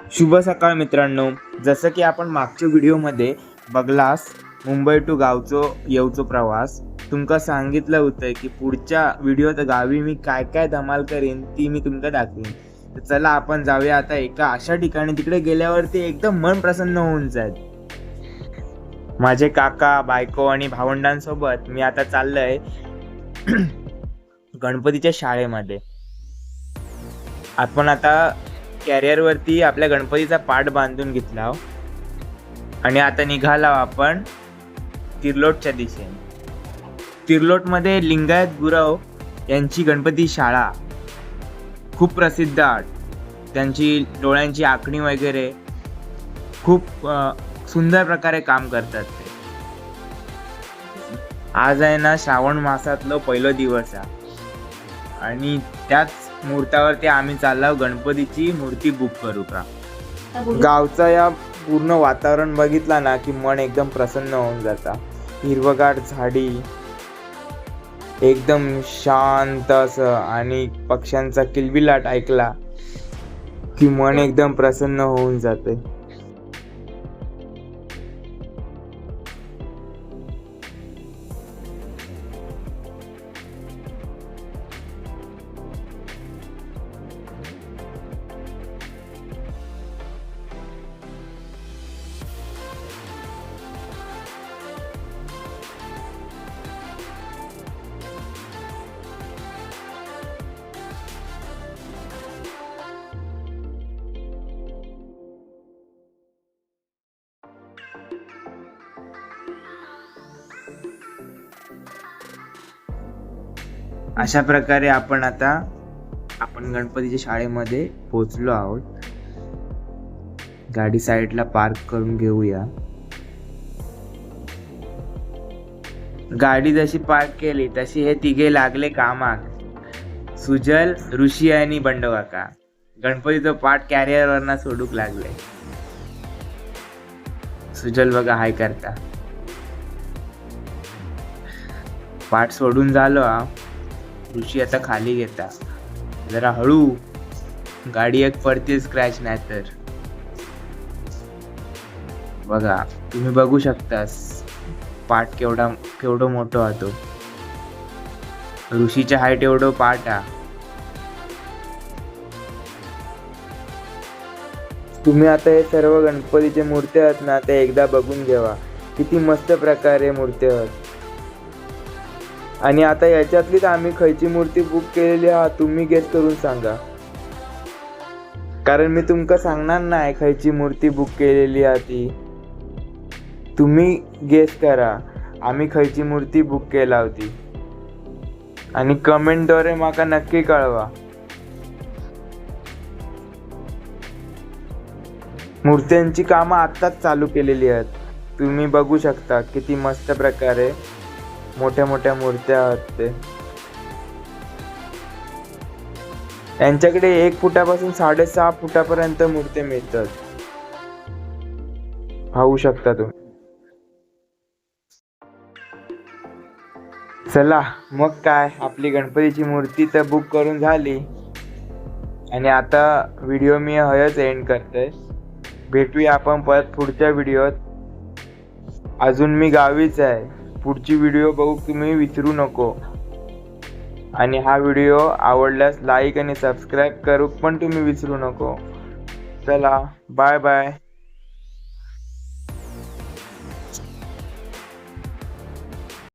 शुभ सकाळ मित्रांनो. जसं की आपण मागच्या व्हिडिओमध्ये बघलास मुंबई टू गावचो येवचो प्रवास, तुमका सांगितलं होतं की पुढच्या व्हिडिओत गावी मी काय काय धमाल करीन ती मी तुमका दाखवीन. तर चला आपण जाऊया आता एका अशा ठिकाणी, तिकडे गेल्यावरती एकदम मन प्रसन्न होऊन जाईल. माझे काका, बायको आणि भावंडांसोबत मी आता चाललोय गणपतीच्या शाळेमध्ये. आपण आता कॅरियरवरती आपल्या गणपतीचा पाट बांधून घेतला आणि आता निघाला आपण तिर्लोटच्या दिशेने. तिर्लोटमध्ये लिंगायत गुरव यांची गणपती शाळा खूप प्रसिद्ध आहे. त्यांची डोळ्यांची आखणी वगैरे खूप सुंदर प्रकारे काम करतात ते. आज आहे ना श्रावण मासातलं पहिलं दिवस आहे आणि त्याच मुहूर्तावरती आम्ही चाललो गणपतीची मूर्ती बुक करू का. गावचा या पूर्ण वातावरण बघितला ना की मन एकदम प्रसन्न होऊन जाता. हिरवगार झाडी, एकदम शांत असं, आणि पक्ष्यांचा किलबिलाट ऐकला की मन एकदम प्रसन्न होऊन जाते. अशा प्रकारे आपण गणपतीच्या शाळेमध्ये पोहोचलो आहोत. गाडी साईडला पार्क करून घेऊया. गाडी जशी पार्क केली तशी हे तिघे लागले कामाक. सुजल, ऋषी आणि बंडू काका गणपतीचं पाट कॅरियरवरना सोडूक लागले. सुजल बघा हाय करता. पाट सोडून झालो. ऋषी आता खाली घेता. जरा हळू, गाडी एक पडते स्क्रॅच नाही तर. बघा तुम्ही बघू शकतास पाट केवढं मोठं होतो. ऋषीच्या हाईट एवढं पाट हा. तुम्ही आता हे सर्व गणपतीचे मूर्ती आहेत ना ते एकदा बघून घ्यावा. किती मस्त प्रकारे मूर्ती आहेत. आणि आता याच्यातलीच आम्ही खयची मूर्ती बुक केलेली हा तुम्ही गेस करून सांगा, कारण मी तुमका सांगणार नाही खयची मूर्ती बुक केलेली आहे ती. तुम्ही गेस करा आम्ही खयची मूर्ती बुक केला होती आणि कमेंटद्वारे माका नक्की कळवा. मूर्त्यांची कामं आत्ताच चालू केलेली आहेत. तुम्ही बघू शकता किती मस्त प्रकारे मोठ्या मोठ्या मूर्त्या आहेत ते. यांच्याकडे 1 फुटापासून 6.5 फुटापर्यंत मूर्त्या मिळतात. पाहू शकता तुम्ही. चला मग काय, आपली गणपतीची मूर्ती तर बुक करून झाली आणि आता व्हिडिओ मी हयच एंड करतोय. भेटूया आपण परत पुढच्या व्हिडिओत. अजून मी गावीच आहे. पुढची व्हिडिओ बघू तुम्ही विसरू नको. आणि हा व्हिडिओ आवडल्यास लाईक आणि सबस्क्राईब करू पण तुम्ही विसरू नको. चला बाय बाय.